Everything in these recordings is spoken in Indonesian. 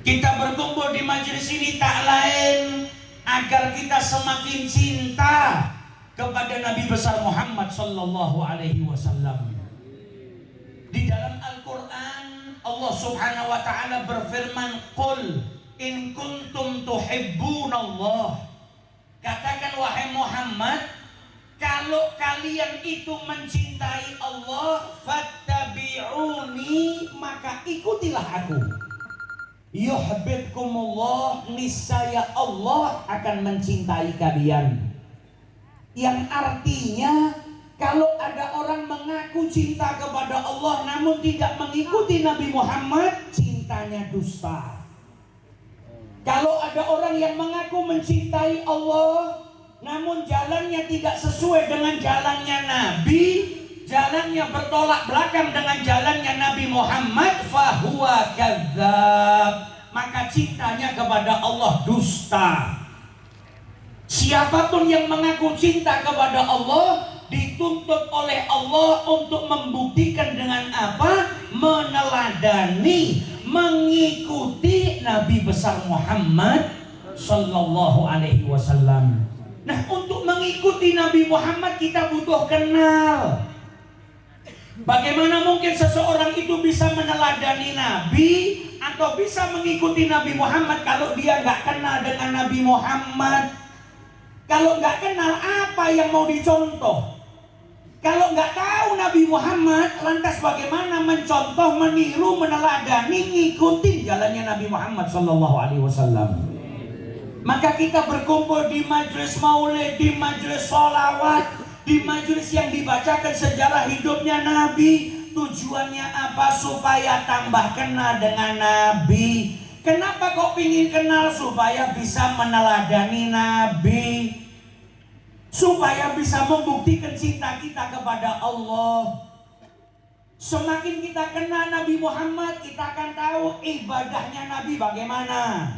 Kita berkumpul di majelis ini tak lain agar kita semakin cinta kepada Nabi besar Muhammad sallallahu alaihi wasallam. Di dalam Al-Qur'an Allah Subhanahu wa taala berfirman, "Qul in kuntum tuhibbunallah." Katakan wahai Muhammad, kalau kalian itu mencintai Allah, fattabi'uni, maka ikutilah aku. Yuhibbukumullah, niscaya Allah akan mencintai kalian. Yang artinya kalau ada orang mengaku cinta kepada Allah namun tidak mengikuti Nabi Muhammad, cintanya dusta. Kalau ada orang yang mengaku mencintai Allah namun jalannya tidak sesuai dengan jalannya Nabi, jalannya bertolak belakang dengan jalannya Nabi Muhammad, fahuwa kadzdzab, maka cintanya kepada Allah dusta. Siapapun yang mengaku cinta kepada Allah dituntut oleh Allah untuk membuktikan dengan apa? Meneladani, mengikuti Nabi besar Muhammad sallallahu alaihi wasallam. Nah, untuk mengikuti Nabi Muhammad kita butuh kenal. Bagaimana mungkin seseorang itu bisa meneladani Nabi atau bisa mengikuti Nabi Muhammad kalau dia nggak kenal dengan Nabi Muhammad? Kalau nggak kenal, apa yang mau dicontoh? Kalau nggak tahu Nabi Muhammad, lantas bagaimana mencontoh, meniru, meneladani, ngikutin jalannya Nabi Muhammad sallallahu alaihi wasallam? Maka kita berkumpul di majelis maulid, di majelis sholawat, di majelis yang dibacakan sejarah hidupnya Nabi. Tujuannya apa? Supaya tambah kenal dengan Nabi. Kenapa kok ingin kenal? Supaya bisa meneladani Nabi, supaya bisa membuktikan cinta kita kepada Allah. Semakin kita kenal Nabi Muhammad, kita akan tahu ibadahnya Nabi bagaimana.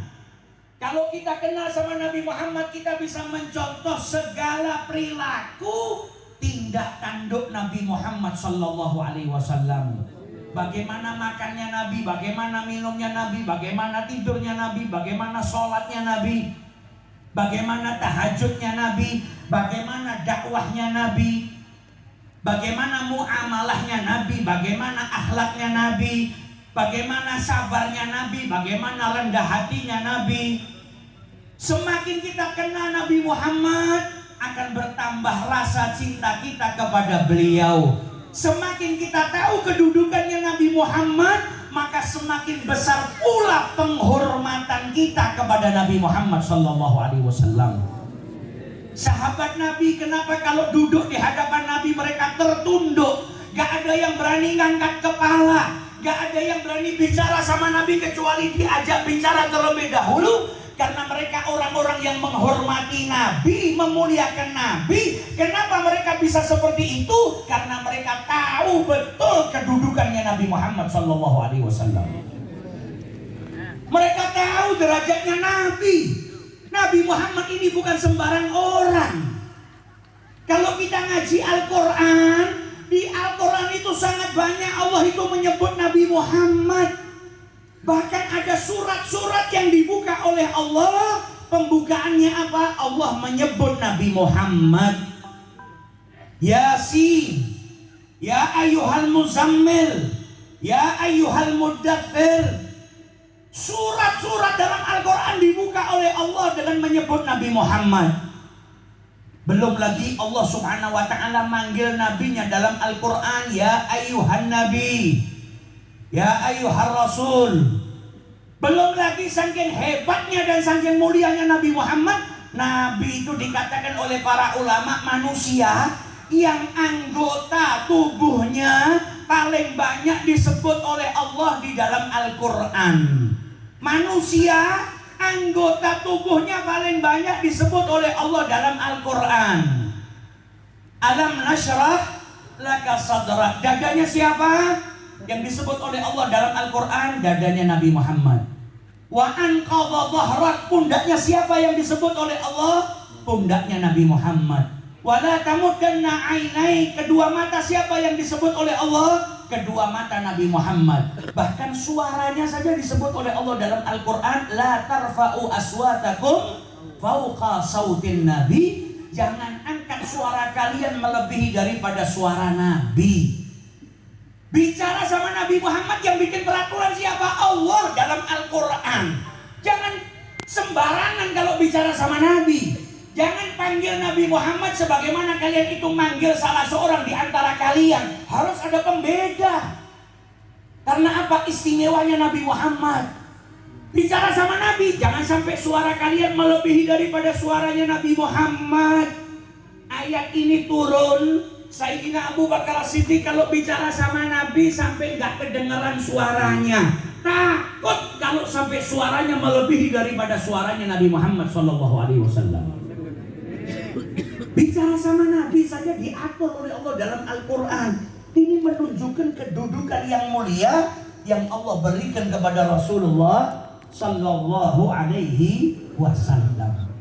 Kalau kita kenal sama Nabi Muhammad, kita bisa mencontoh segala perilaku, tindak tanduk Nabi Muhammad sallallahu alaihi wasallam. Bagaimana makannya Nabi, bagaimana minumnya Nabi, bagaimana tidurnya Nabi, bagaimana sholatnya Nabi, bagaimana tahajudnya Nabi, bagaimana dakwahnya Nabi, bagaimana muamalahnya Nabi, bagaimana akhlaknya Nabi, bagaimana sabarnya Nabi, bagaimana rendah hatinya Nabi. Semakin kita kenal Nabi Muhammad, akan bertambah rasa cinta kita kepada beliau. Semakin kita tahu kedudukannya Nabi Muhammad, maka semakin besar pula penghormatan kita kepada Nabi Muhammad sallallahu alaihi wasallam. Sahabat Nabi, kenapa kalau duduk di hadapan Nabi mereka tertunduk? Gak ada yang berani ngangkat kepala, gak ada yang berani bicara sama Nabi kecuali diajak bicara terlebih dahulu. Karena mereka orang-orang yang menghormati Nabi, memuliakan Nabi. Kenapa mereka bisa seperti itu? Karena mereka tahu betul kedudukannya Nabi Muhammad SAW. Mereka tahu derajatnya Nabi. Nabi Muhammad ini bukan sembarang orang. Kalau kita ngaji Al-Quran, di Al-Quran itu sangat banyak Allah itu menyebut Nabi Muhammad. Bahkan ada surat-surat yang dibuka oleh Allah. Pembukaannya apa? Allah menyebut Nabi Muhammad. Yasin, ya ayyuhal muzammil, ya ayyuhal muddathir. Surat-surat dalam Al-Quran dibuka oleh Allah dengan menyebut Nabi Muhammad. Belum lagi Allah subhanahu wa ta'ala manggil nabinya dalam Al-Quran, ya ayyuhan nabi, ya ayyuhar rasul. Belum lagi saking hebatnya dan saking mulianya Nabi Muhammad, Nabi itu dikatakan oleh para ulama manusia yang anggota tubuhnya paling banyak disebut oleh Allah di dalam Al-Quran. Manusia anggota tubuhnya paling banyak disebut oleh Allah dalam Al-Quran. Alam nashrah laka sadrak. Dadanya siapa? Yang disebut oleh Allah dalam Al-Quran, dadanya Nabi Muhammad. Wa anqadha dhahrak, pundaknya siapa yang disebut oleh Allah? Pundaknya Nabi Muhammad. Wa la tamuddanna ainai, kedua mata siapa yang disebut oleh Allah? kedua mata Nabi Muhammad. Bahkan suaranya saja disebut oleh Allah dalam Al-Quran, la tarfa'u aswatakum fauqa sautin nabi. Jangan angkat suara kalian melebihi daripada suara Nabi. Bicara sama Nabi Muhammad, yang bikin peraturan siapa? Allah dalam Al-Quran. Jangan sembarangan kalau bicara sama Nabi. Jangan panggil Nabi Muhammad sebagaimana kalian itu manggil salah seorang di antara kalian. Harus ada pembeda. Karena apa? Istimewanya Nabi Muhammad. Bicara sama Nabi, jangan sampai suara kalian melebihi daripada suaranya Nabi Muhammad. Ayat ini turun, Sayyidina Abu Bakar Siddiq kalau bicara sama Nabi sampai nggak kedengaran suaranya. Takut kalau sampai suaranya melebihi daripada suaranya Nabi Muhammad SAW. Bicara sama Nabi saja diatur oleh Allah dalam Al-Quran. Ini menunjukkan kedudukan yang mulia yang Allah berikan kepada Rasulullah Sallallahu Alaihi Wasallam.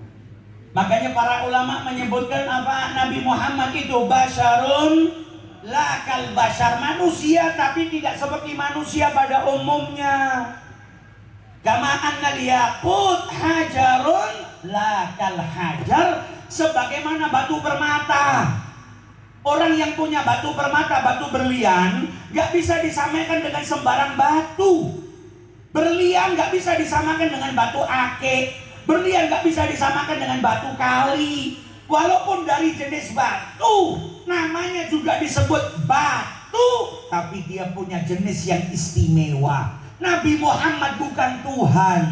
Makanya para ulama menyebutkan apa? Nabi Muhammad itu basyarun la kal basyar, manusia tapi tidak seperti manusia pada umumnya. Kama annal yaqut hajarun la kal hajar, sebagaimana batu permata. Orang yang punya batu permata, batu berlian, gak bisa disamakan dengan sembarang batu. Berlian gak bisa disamakan dengan batu ake. Berlian gak bisa disamakan dengan batu kali. Walaupun dari jenis batu, namanya juga disebut batu, tapi dia punya jenis yang istimewa. Nabi Muhammad bukan Tuhan.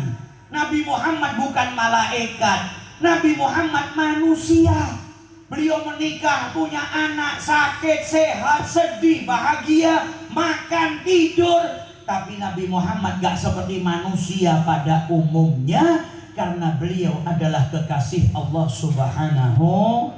Nabi Muhammad bukan malaikat. Nabi Muhammad manusia. Beliau menikah, punya anak, sakit, sehat, sedih, bahagia, makan, tidur. Tapi Nabi Muhammad gak seperti manusia pada umumnya, karena beliau adalah kekasih Allah Subhanahu.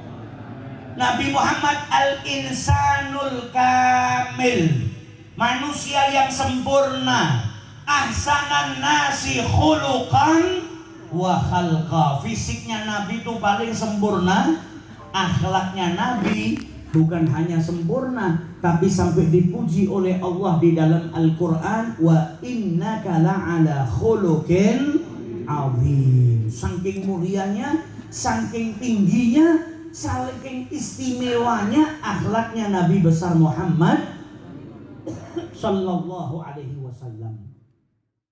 Nabi Muhammad al-insanul kamil, manusia yang sempurna. Ahsanan nasi khuluqan wa khalqa. Fisiknya Nabi itu paling sempurna. Akhlaknya Nabi bukan hanya sempurna, tapi sampai dipuji oleh Allah di dalam Al-Quran, wa innaka la'ala khuluqin azim. Saking mulianya, saking tingginya, saking istimewanya akhlaknya Nabi besar Muhammad Sallallahu Alaihi Wasallam.